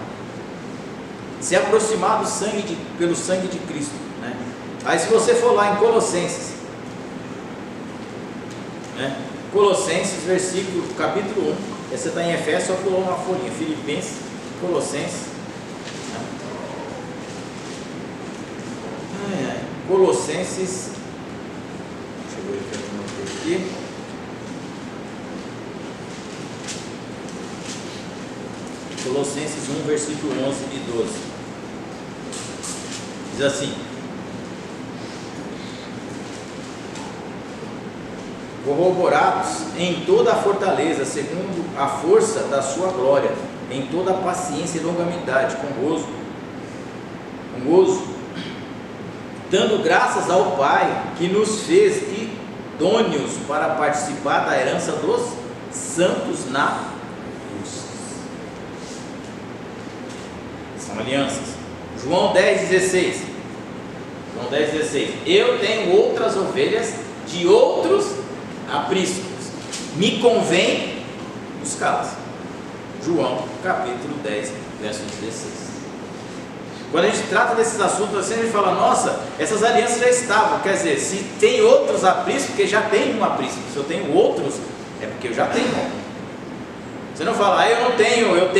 Se aproximar do sangue pelo sangue de Cristo, né? Aí se você for lá em Colossenses, né? Colossenses, capítulo 1, você está em Efésios, só pulou uma folhinha, Filipenses, Colossenses, Colossenses, deixa eu ver o que eu notei aqui. Colossenses 1, versículo 11 e 12. Diz assim: corroborados em toda a fortaleza, segundo a força da sua glória, em toda a paciência e longanimidade, com gozo, dando graças ao Pai, que nos fez idôneos para participar da herança dos santos na luz. São alianças. João 10,16. João 10,16. Eu tenho outras ovelhas de outros apriscos, me convém buscá-las. João capítulo 10, verso 16. Quando a gente trata desses assuntos assim, a gente fala, nossa, essas alianças já estavam. Quer dizer, se tem outros apriscos, porque já tem um aprisco. Se eu tenho outros, é porque eu já tenho um. Você não fala, eu não tenho, eu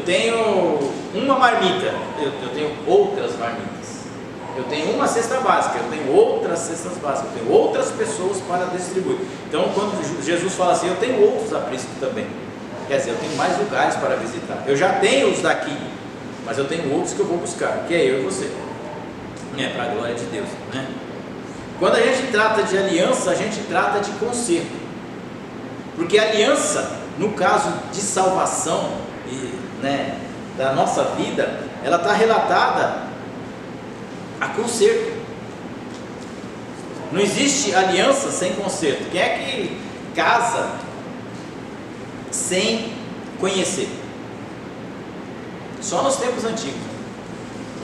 tenho uma marmita, eu tenho outras marmitas. Eu tenho uma cesta básica, eu tenho outras cestas básicas, eu tenho outras pessoas para distribuir. Então, quando Jesus fala assim, eu tenho outros apriscos também. Quer dizer, eu tenho mais lugares para visitar. Eu já tenho os daqui, mas eu tenho outros que eu vou buscar, que é eu e você. Para a glória de Deus, né? Quando a gente trata de aliança, a gente trata de conserto. Porque a aliança, no caso de salvação da nossa vida, ela está relatada a conserto. Não existe aliança sem conserto. Quem é que casa sem conhecer? Só nos tempos antigos,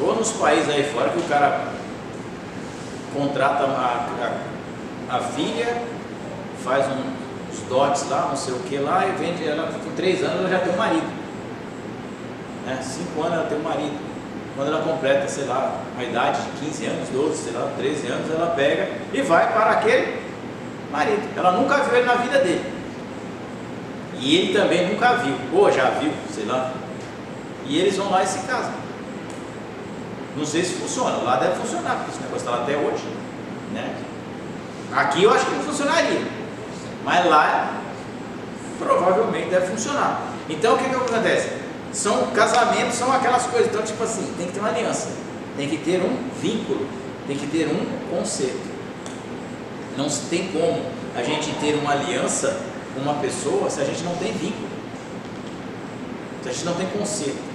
ou nos países aí fora que o cara contrata a filha, faz uns dotes lá, não sei o que lá, e vende ela com 3 anos, ela já tem um marido, 5 anos ela tem um marido. Quando ela completa, sei lá, a idade de 15 anos, 12, sei lá, 13 anos, ela pega e vai para aquele marido. Ela nunca viu ele na vida dele. E ele também nunca viu, ou já viu, sei lá. E eles vão lá e se casam. Não sei se funciona, lá deve funcionar, porque esse negócio está lá até hoje, né? Aqui eu acho que não funcionaria, mas lá provavelmente deve funcionar. Então o que acontece? São casamentos, são aquelas coisas. Então, tipo assim, tem que ter uma aliança, tem que ter um vínculo, tem que ter um conserto. Não se tem como a gente ter uma aliança com uma pessoa se a gente não tem vínculo, se a gente não tem conserto.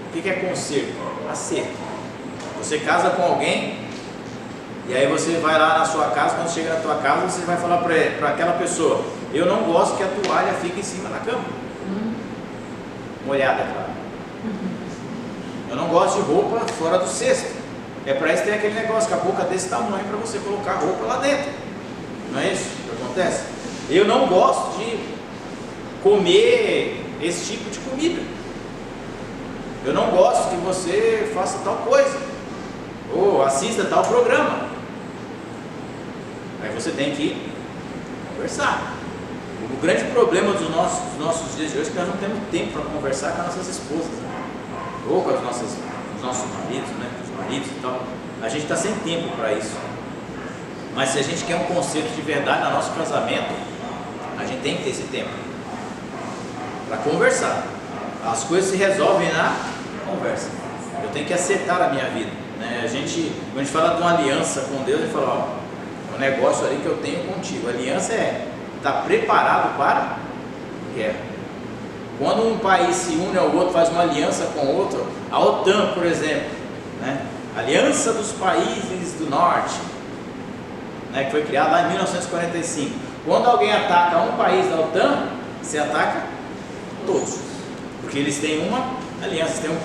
O que é conserto? Acerto. Você casa com alguém e aí você vai lá na sua casa. Quando chega na tua casa, você vai falar para aquela pessoa: eu não gosto que a toalha fique em cima da cama, molhada, claro. Eu não gosto de roupa fora do cesto. É para isso que tem aquele negócio com a boca desse tamanho para você colocar roupa lá dentro. Não é isso que acontece? Eu não gosto de comer esse tipo de comida. Eu não gosto que você faça tal coisa, ou assista tal programa. Aí você tem que conversar. O grande problema dos nossos dias de hoje é que nós não temos tempo para conversar com as nossas esposas, né? Ou com os nossos maridos, né? Os maridos e tal. A gente está sem tempo para isso. Mas se a gente quer um conceito de verdade no nosso casamento, a gente tem que ter esse tempo para conversar. As coisas se resolvem na conversa. Eu tenho que acertar a minha vida, né? Quando a gente fala de uma aliança com Deus, ele fala: ó, o negócio ali que eu tenho contigo. A aliança é estar preparado para guerra. Quando um país se une ao outro, faz uma aliança com o outro, a OTAN, por exemplo, né? Aliança dos Países do Norte, né? Que foi criada lá em 1945. Quando alguém ataca um país da OTAN, você ataca todos, porque eles têm uma aliança, têm um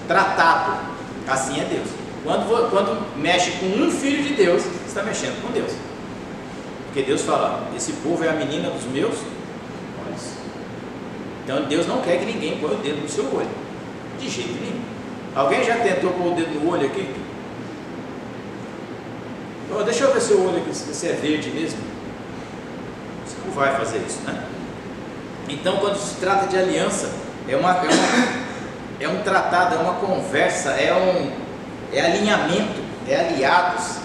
tratado. Assim é Deus. Quando mexe com um filho de Deus, você está mexendo com Deus. Porque Deus fala: esse povo é a menina dos meus olhos. Então Deus não quer que ninguém ponha o dedo no seu olho, de jeito nenhum. Alguém já tentou pôr o dedo no olho aqui? Oh, deixa eu ver seu olho aqui, se é verde mesmo. Você não vai fazer isso, né? Então, quando se trata de aliança, é um tratado, é uma conversa, é alinhamento, é aliados.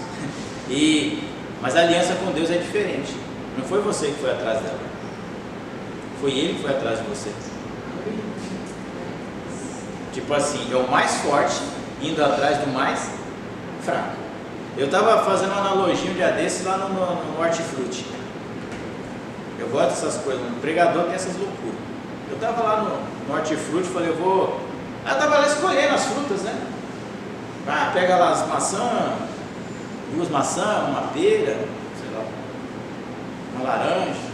Mas a aliança com Deus é diferente. Não foi você que foi atrás dela, foi Ele que foi atrás de você. Tipo assim, é o mais forte indo atrás do mais fraco. Eu estava fazendo uma analogia um dia desse lá no Hortifruti. Eu gosto dessas coisas, o pregador tem essas loucuras. Eu estava lá no Hortifruti, falei, eu estava lá escolhendo as frutas, né? Pega lá as maçãs, 2 maçãs, uma pera, sei lá, uma laranja.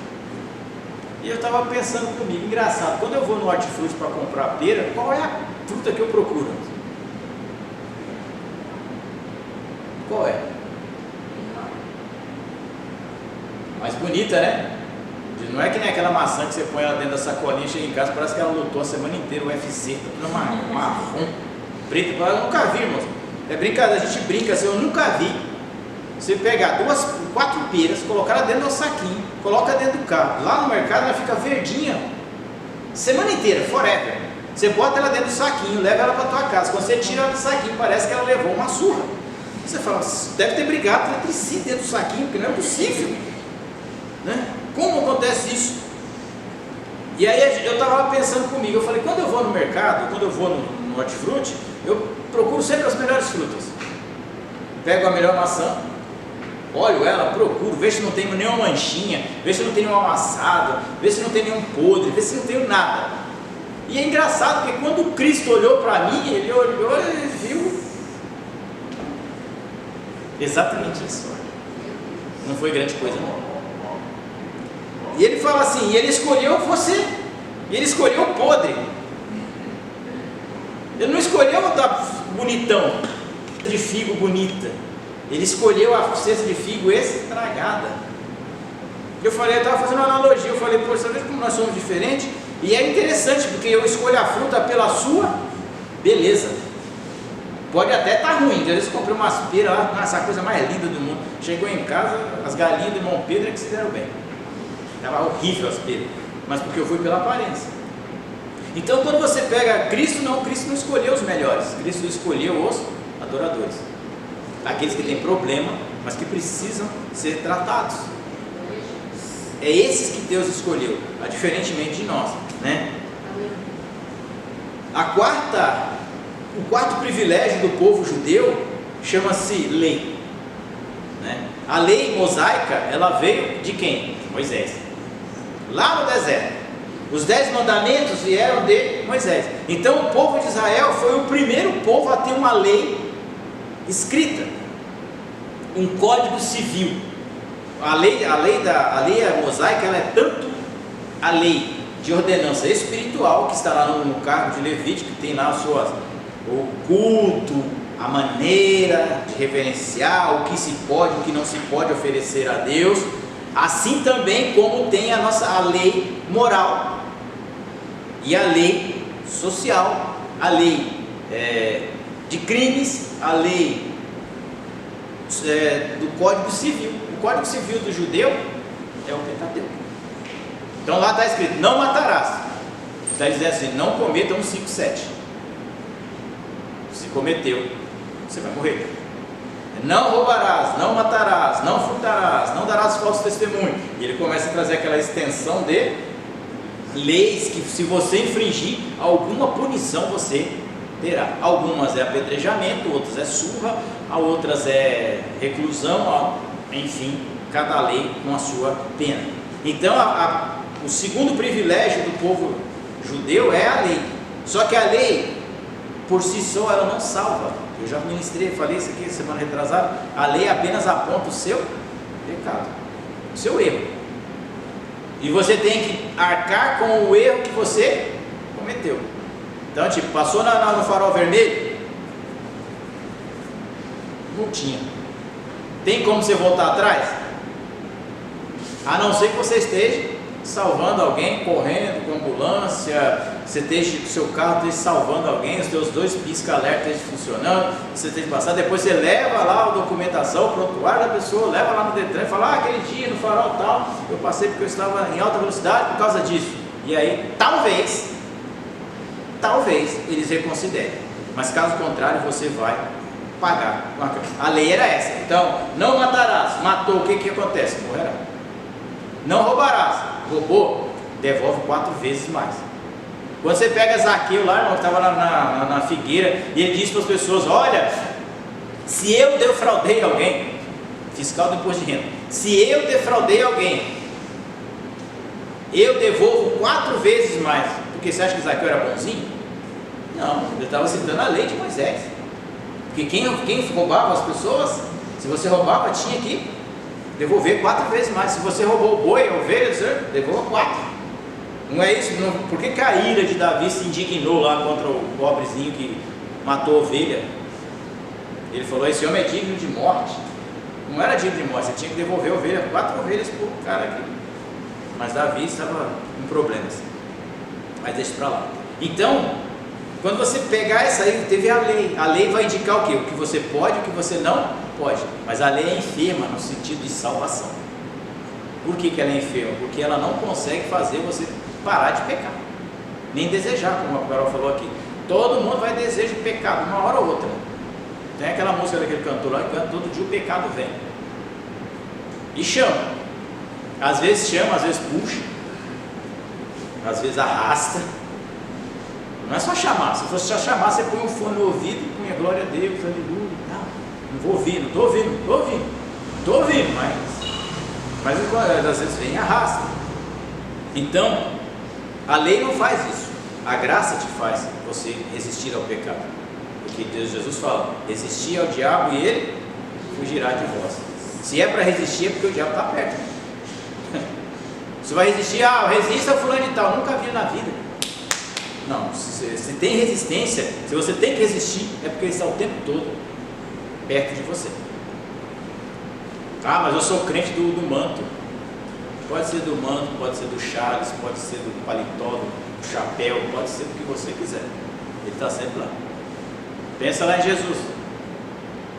E eu estava pensando comigo, engraçado, quando eu vou no Hortifruti para comprar pera, qual é a fruta que eu procuro? Qual é? Mais bonita, né? Não é que nem aquela maçã que você põe ela dentro da sacolinha e chega em casa, parece que ela lutou a semana inteira, o UFC, tá tudo marrom, preto. Eu nunca vi, irmãos. É brincadeira, a gente brinca assim, eu nunca vi. Você pegar 4 peras, colocar ela dentro do saquinho, coloca dentro do carro. Lá no mercado ela fica verdinha, semana inteira, forever. Você bota ela dentro do saquinho, leva ela para tua casa. Quando você tira ela do saquinho, parece que ela levou uma surra. Você fala, deve ter brigado entre si dentro do saquinho, porque não é possível, né? Como acontece isso? E aí eu estava lá pensando comigo, eu falei, quando eu vou no mercado, quando eu vou no Hortifruti, eu procuro sempre as melhores frutas. Pego a melhor maçã, olho ela, procuro, vejo se não tem nenhuma manchinha, vejo se não tem nenhuma amassada, vejo se não tem nenhum podre, vejo se não tem nada. E é engraçado, porque quando Cristo olhou para mim, Ele olhou e viu exatamente isso. Não foi grande coisa não. E Ele fala assim, Ele escolheu você, Ele escolheu o podre. Ele não escolheu o da bonitão, de figo bonita. Ele escolheu a cesta de figo estragada. Eu estava fazendo uma analogia, eu falei, pô, você vê como nós somos diferentes? E é interessante, porque eu escolho a fruta pela sua beleza. Pode até estar ruim, às vezes eu comprei umas peras lá, essa coisa mais linda do mundo. Chegou em casa, as galinhas do irmão Pedro é que se deram bem. Estava horrível as peras, mas porque eu fui pela aparência. Então quando você pega Cristo não escolheu os melhores, Cristo escolheu os adoradores. Aqueles que têm problema, mas que precisam ser tratados. É esses que Deus escolheu, diferentemente de nós, né? O quarto privilégio do povo judeu chama-se lei, né? A lei mosaica, ela veio de quem? Moisés, lá no deserto. Os 10 mandamentos vieram de Moisés. Então o povo de Israel foi o primeiro povo a ter uma lei escrita, um código civil. A lei mosaica, ela é tanto a lei de ordenança espiritual, que está lá no cargo de Levítico, que tem lá o culto, a maneira de reverenciar, o que se pode, o que não se pode oferecer a Deus, assim também como tem a lei moral e a lei social, a lei de crimes, a lei do Código Civil. O Código Civil do judeu é o Pentateuco. Então lá está escrito, não matarás. Está dizendo assim, não cometa 157. Se cometeu, você vai morrer. Não roubarás, não matarás, não furtarás, não darás falso testemunho. E ele começa a trazer aquela extensão de leis que, se você infringir, alguma punição você terá. Algumas é apedrejamento, outras é surra, a outras é reclusão, enfim, cada lei com a sua pena. Então o segundo privilégio do povo judeu é a lei. Só que a lei por si só ela não salva. Eu já ministrei, falei isso aqui semana retrasada. A lei apenas aponta o seu pecado, o seu erro, e você tem que arcar com o erro que você cometeu. Então, tipo, passou no farol vermelho, multinha. Tem como você voltar atrás? A não ser que você esteja salvando alguém, correndo com ambulância, você deixa o seu carro salvando alguém, os teus 2 pisca-alerta funcionando, você tem que passar, depois você leva lá a documentação, o prontuário da pessoa, leva lá no Detran e fala, aquele dia no farol tal, eu passei porque eu estava em alta velocidade por causa disso. E aí, talvez eles reconsiderem, mas caso contrário, você vai pagar. A lei era essa. Então, não matarás. Matou, o que acontece? Morrerá. Não roubarás. Roubou, devolve 4 vezes mais. Quando você pega Zaqueu lá, irmão, que estava na figueira, e ele disse para as pessoas, olha, se eu defraudei alguém, fiscal do imposto de renda, se eu defraudei alguém, eu devolvo 4 vezes mais. Porque você acha que Zaqueu era bonzinho? Não, ele estava citando a lei de Moisés. Porque quem roubava as pessoas, se você roubava, tinha que devolver 4 vezes mais. Se você roubou o boi, a ovelha, devolva 4. Não é isso? Não, por que a ira de Davi se indignou lá contra o pobrezinho que matou a ovelha? Ele falou, esse homem é digno de morte. Não era digno de morte, você tinha que devolver a ovelha, 4 ovelhas por cara aqui. Mas Davi estava com problemas. Mas deixa para lá. Então, quando você pegar essa aí, teve a lei vai indicar o quê? O que você pode e o que você não pode. Mas a lei é enferma no sentido de salvação. Por que ela é enferma? Porque ela não consegue fazer você parar de pecar, nem desejar, como a Carol falou aqui. Todo mundo vai desejar o pecado, uma hora ou outra. Tem aquela música daquele cantor lá que canta, todo dia o pecado vem e chama. Às vezes chama, às vezes puxa, às vezes arrasta. Não é só chamar. Se fosse só chamar, você põe um fone no ouvido e põe a glória a Deus, aleluia. Não vou ouvir, não estou ouvindo, mas às vezes vem e arrasta. Então, a lei não faz isso. A graça te faz você resistir ao pecado. Porque Jesus fala, resistir ao diabo e ele fugirá de vós. Se é para resistir, é porque o diabo está perto. Você vai resistir, resista a fulano de tal, nunca vi na vida. Não, se tem resistência, se você tem que resistir, é porque ele está o tempo todo perto de você. Mas eu sou crente do manto. Pode ser do manto, pode ser do Charles, pode ser do paletó, do chapéu, pode ser do que você quiser. Ele está sempre lá. Pensa lá em Jesus.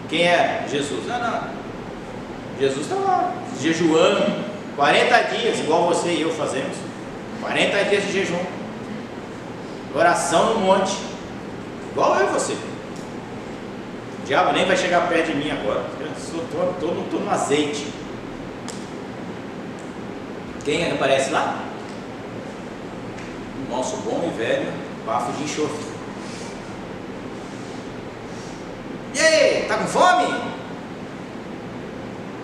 Quem é Jesus? Não. Jesus está lá, jejuando, 40 dias, igual você e eu fazemos. 40 dias de jejum. Oração no monte, igual eu e você. O diabo nem vai chegar perto de mim agora. Eu estou no azeite. Quem aparece lá? O nosso bom e velho bafo de enxofre. E aí, tá com fome?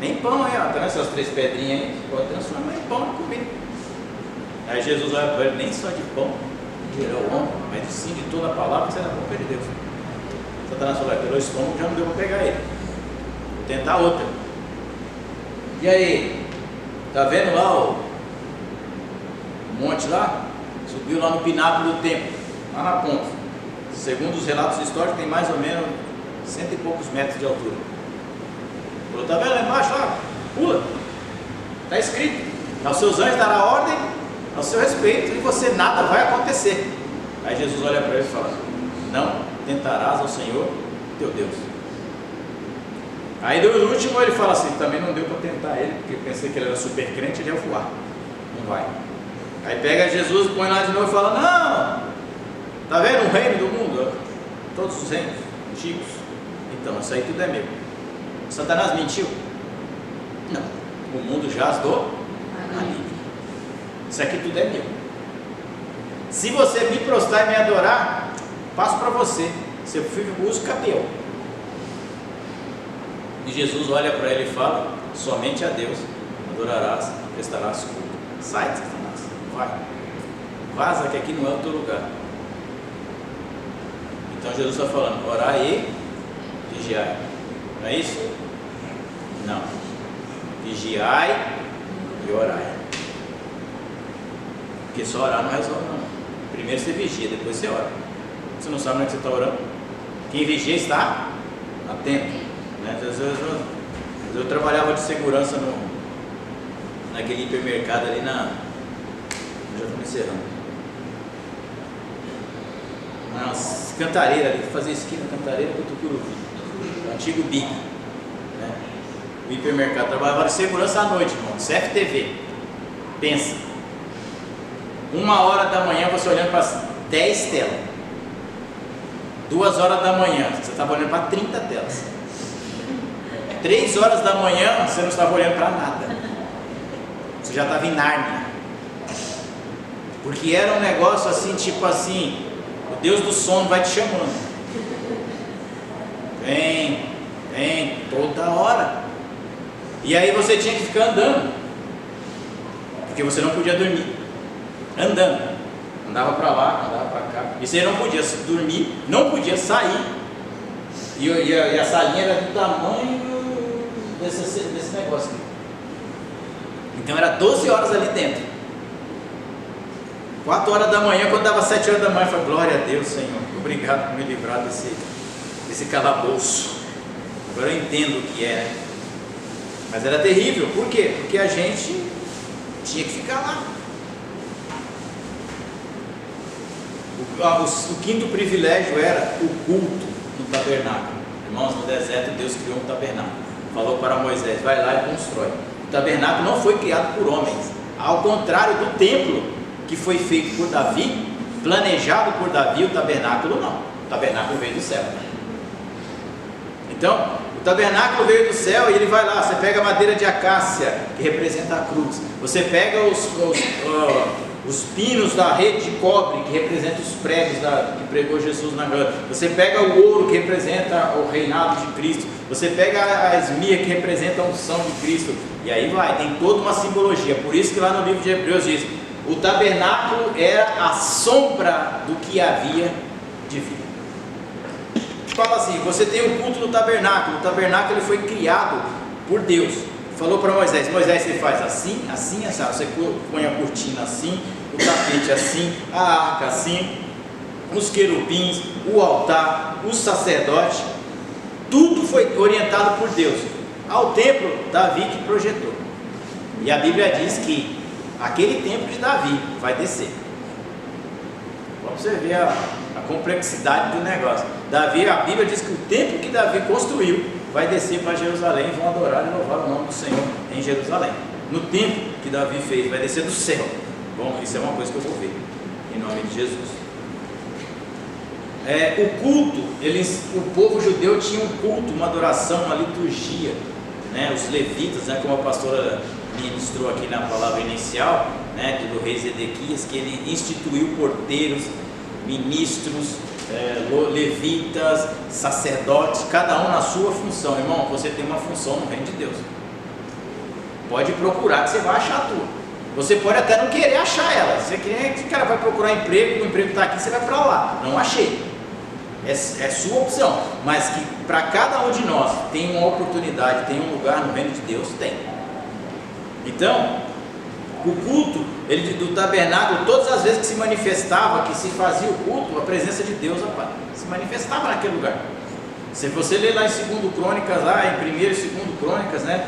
Nem pão aí, ó. Tá essas 3 pedrinhas aí? Pode transformar em pão e comer. Aí Jesus olha para ele, nem só de pão dirá o homem, mas sim de toda a palavra que será da boca de Deus. Satanás falou, pelo estômago já não deu para pegar ele. Vou tentar outra. E aí? Tá vendo lá o monte lá? Subiu lá no pináculo do templo, lá na ponta. Segundo os relatos históricos, tem mais ou menos 100 e poucos metros de altura. Falou, tá vendo lá embaixo? Lá? Pula. Está escrito, aos seus anjos dará ordem ao seu respeito e você nada vai acontecer. Aí Jesus olha para ele e fala, não tentarás ao Senhor teu Deus. Aí do último ele fala assim, também não deu para tentar ele, porque eu pensei que ele era super crente, ele ia voar. Não vai. Aí pega Jesus, põe lá de novo e fala, não, tá vendo o reino do mundo? Todos os reinos antigos. Então, isso aí tudo é meu. Satanás mentiu? Não. O mundo jaz do maligno. Isso aqui tudo é meu. Se você me prostrar e me adorar, passo para você. Se eu uso campeão. E Jesus olha para ele e fala, somente a Deus adorarás, prestarás culto. Sai, Satanás, vai. Vaza que aqui não é o teu lugar. Então Jesus está falando, orai e vigiai. Não é isso? Não. Vigiai e orai. Porque só orar não resolve não. Primeiro você vigia, depois você ora. Você não sabe onde você está orando. Quem vigia está atento, né? Às vezes eu trabalhava de segurança naquele hipermercado ali estamos encerrando. Umas cantareira ali, fazer esquina cantareira com o Tucuruvi, o antigo BIC, né? O hipermercado. Trabalhava de segurança à noite, irmão, CFTV. Pensa, 1h da manhã você olhando para 10 telas, 2h da manhã você estava olhando para 30 telas, 3h da manhã você não estava olhando para nada, você já estava em Nárnia, porque era um negócio assim, tipo assim, o Deus do sono vai te chamando, vem, toda hora, e aí você tinha que ficar andando, porque você não podia dormir, andava para lá, andava para cá, e você não podia dormir, não podia sair, e a salinha era do tamanho desse negócio aqui. Então era 12 horas ali dentro. 4h da manhã, quando dava 7h da manhã, eu falei, glória a Deus, Senhor, obrigado por me livrar desse calabouço. Agora eu entendo o que é, né? Mas era terrível, por quê? Porque a gente tinha que ficar lá. O quinto privilégio era o culto no tabernáculo. Irmãos, no deserto Deus criou um tabernáculo, falou para Moisés, vai lá e constrói. O tabernáculo não foi criado por homens, ao contrário do templo que foi feito por Davi, planejado por Davi, o tabernáculo não, o tabernáculo veio do céu. Então, o tabernáculo veio do céu e ele vai lá, você pega a madeira de acácia, que representa a cruz, você pega os pinos da rede de cobre, que representa os pregos que pregou Jesus na glória, você pega o ouro, que representa o reinado de Cristo, você pega a esmia, que representa a unção de Cristo, e aí vai, tem toda uma simbologia. Por isso que lá no livro de Hebreus diz, o tabernáculo era a sombra do que havia de vir. Fala assim, você tem o culto do tabernáculo, o tabernáculo ele foi criado por Deus, falou para Moisés, você faz assim, assim, assim, você põe a cortina assim, o tapete assim, a arca assim, os querubins, o altar, o sacerdote, tudo foi orientado por Deus. Ao templo, Davi que projetou, e a Bíblia diz que aquele templo de Davi vai descer. Vamos você ver a complexidade do negócio. Davi, a Bíblia diz que o templo que Davi construiu vai descer para Jerusalém e vão adorar e louvar o nome do Senhor em Jerusalém. No templo que Davi fez, vai descer do céu. Bom, isso é uma coisa que eu vou ver, em nome de Jesus. O culto, o povo judeu tinha um culto, uma adoração, uma liturgia, né? Os levitas, né, como a pastora ministrou aqui na palavra inicial, né, do rei Zedequias, que ele instituiu porteiros, ministros, levitas, sacerdotes, cada um na sua função. Irmão, você tem uma função no reino de Deus, pode procurar que você vai achar a tua. Você pode até não querer achar ela, você quer que o cara vai procurar emprego, o emprego está aqui, você vai para lá, não achei, é sua opção, mas que para cada um de nós tem uma oportunidade, tem um lugar no reino de Deus, tem. Então, o culto do tabernáculo, todas as vezes que se manifestava, que se fazia o culto, a presença de Deus se manifestava naquele lugar. Se você ler lá em 2 Crônicas, lá em 1 e 2 Crônicas, né?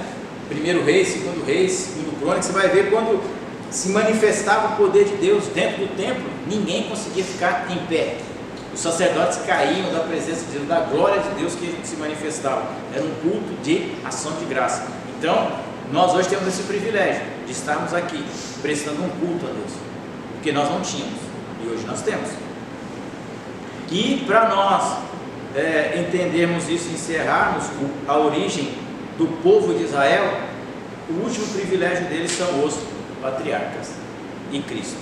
1 Reis, 2 Reis, 2 Crônicas, você vai ver quando se manifestava o poder de Deus dentro do templo, ninguém conseguia ficar em pé. Os sacerdotes caíam da presença de Deus, da glória de Deus que se manifestava. Era um culto de ação de graça. Então, nós hoje temos esse privilégio de estarmos aqui prestando um culto a Deus, porque nós não tínhamos e hoje nós temos. E para nós entendermos isso, encerrarmos a origem do povo de Israel, o último privilégio deles são os patriarcas e Cristo.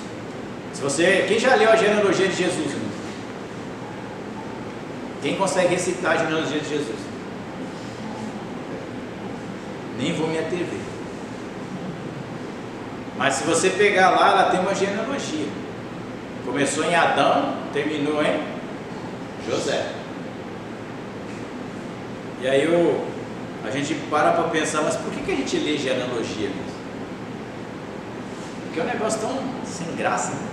Quem já leu a genealogia de Jesus, irmão? Quem consegue recitar a genealogia de Jesus? Nem vou me atrever. Mas se você pegar lá, ela tem uma genealogia. Começou em Adão, terminou em José. E aí a gente para pensar, mas por que a gente lê genealogia mesmo? Porque é um negócio tão sem graça, né?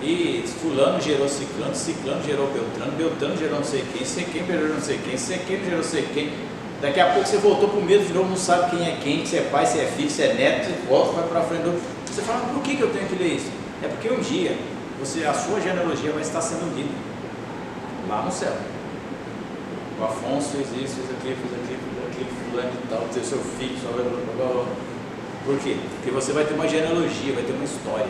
E fulano gerou ciclano, ciclano gerou beltrano, beltrano gerou não sei quem gerou não sei quem gerou não sei quem. Daqui a pouco você voltou para o mesmo de novo, não sabe quem é quem, se é pai, se é filho, se é neto, você volta, vai para frente. Você fala, por que eu tenho que ler isso? É porque um dia a sua genealogia vai estar sendo lida lá no céu. O Afonso fez isso, fez aquilo, fulano e tal, ter seu filho, blá, blá, blá. Por quê? Porque você vai ter uma genealogia, vai ter uma história.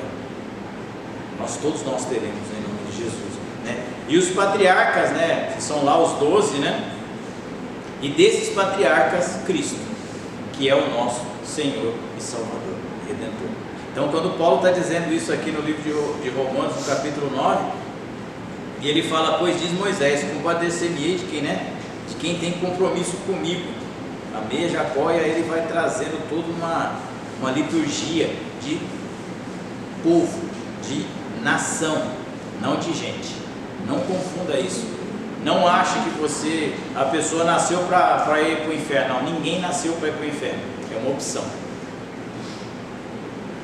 Todos nós teremos, em nome de Jesus, né? E os patriarcas, né, que são lá os 12, né? E desses patriarcas, Cristo, que é o nosso Senhor e Salvador, Redentor. Então, quando Paulo está dizendo isso aqui no livro de Romanos, no capítulo 9, e ele fala: pois diz Moisés, compadecer-me-ei de quem, né? De quem tem compromisso comigo. A meia Jacó, e aí ele vai trazendo toda uma liturgia de povo, de nação, não de gente. Não confunda isso. Não ache que a pessoa nasceu para ir para o inferno. Não, ninguém nasceu para ir para o inferno. É uma opção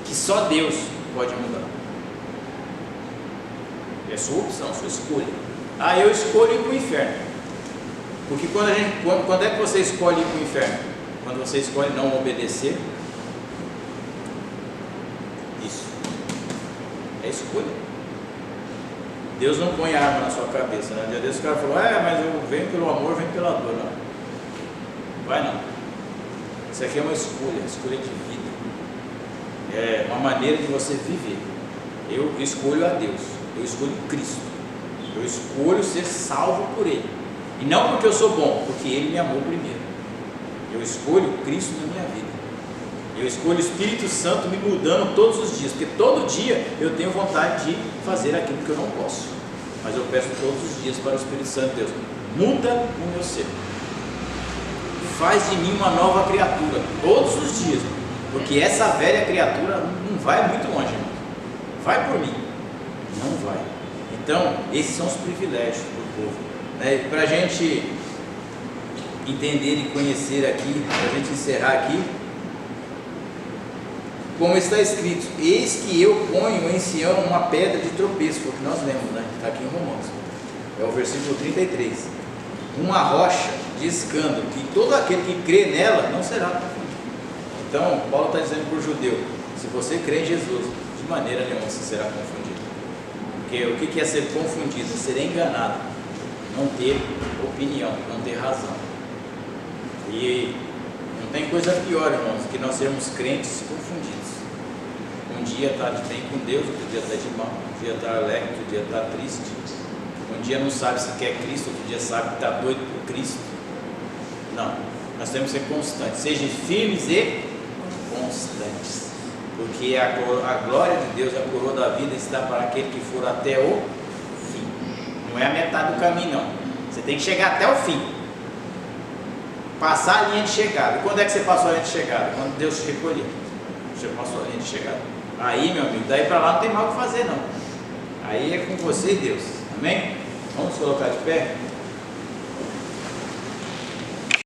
que só Deus pode mudar. É sua opção, sua escolha. Eu escolho ir para o inferno. Porque quando é que você escolhe ir para o inferno? Quando você escolhe não obedecer. Isso é escolha. Deus não põe arma na sua cabeça, né? Deus, o cara falou: mas eu venho pelo amor, venho pela dor. Não vai não. Isso aqui é uma escolha de vida. É uma maneira de você viver. Eu escolho a Deus, eu escolho Cristo, eu escolho ser salvo por Ele. E não porque eu sou bom, porque Ele me amou primeiro. Eu escolho Cristo na minha vida. Eu escolho o Espírito Santo me mudando todos os dias, porque todo dia eu tenho vontade de fazer aquilo que eu não posso, mas eu peço todos os dias para o Espírito Santo: Deus, muda o meu ser, faz de mim uma nova criatura, todos os dias, porque essa velha criatura não vai muito longe, irmão. Vai por mim? Não vai. Então, esses são os privilégios do povo, né? Para a gente entender e conhecer aqui, para a gente encerrar aqui, como está escrito: eis que eu ponho em Sião uma pedra de tropeço, porque nós lemos, né? Está aqui em Romanos, é o versículo 33, uma rocha de escândalo, que todo aquele que crê nela não será confundido. Então, Paulo está dizendo para o judeu: se você crê em Jesus, de maneira nenhuma você será confundido. Porque o que é ser confundido? Ser enganado, não ter opinião, não ter razão. E não tem coisa pior, irmãos, que nós sermos crentes confundidos. Um dia está de bem com Deus, outro dia está de mal, um dia está alegre, outro dia está triste. Um dia não sabe se quer Cristo, outro dia sabe que está doido por Cristo. Não, nós temos que ser constantes. Sejam firmes e constantes, porque a glória de Deus, a coroa da vida, está para aquele que for até o fim. Não é a metade do caminho, não. Você tem que chegar até o fim, passar a linha de chegada. E quando é que você passou a linha de chegada? Quando Deus te recolheu, você passou a linha de chegada. Aí, meu amigo, daí para lá não tem mal o que fazer, não. Aí é com você e Deus. Amém? Vamos colocar de pé?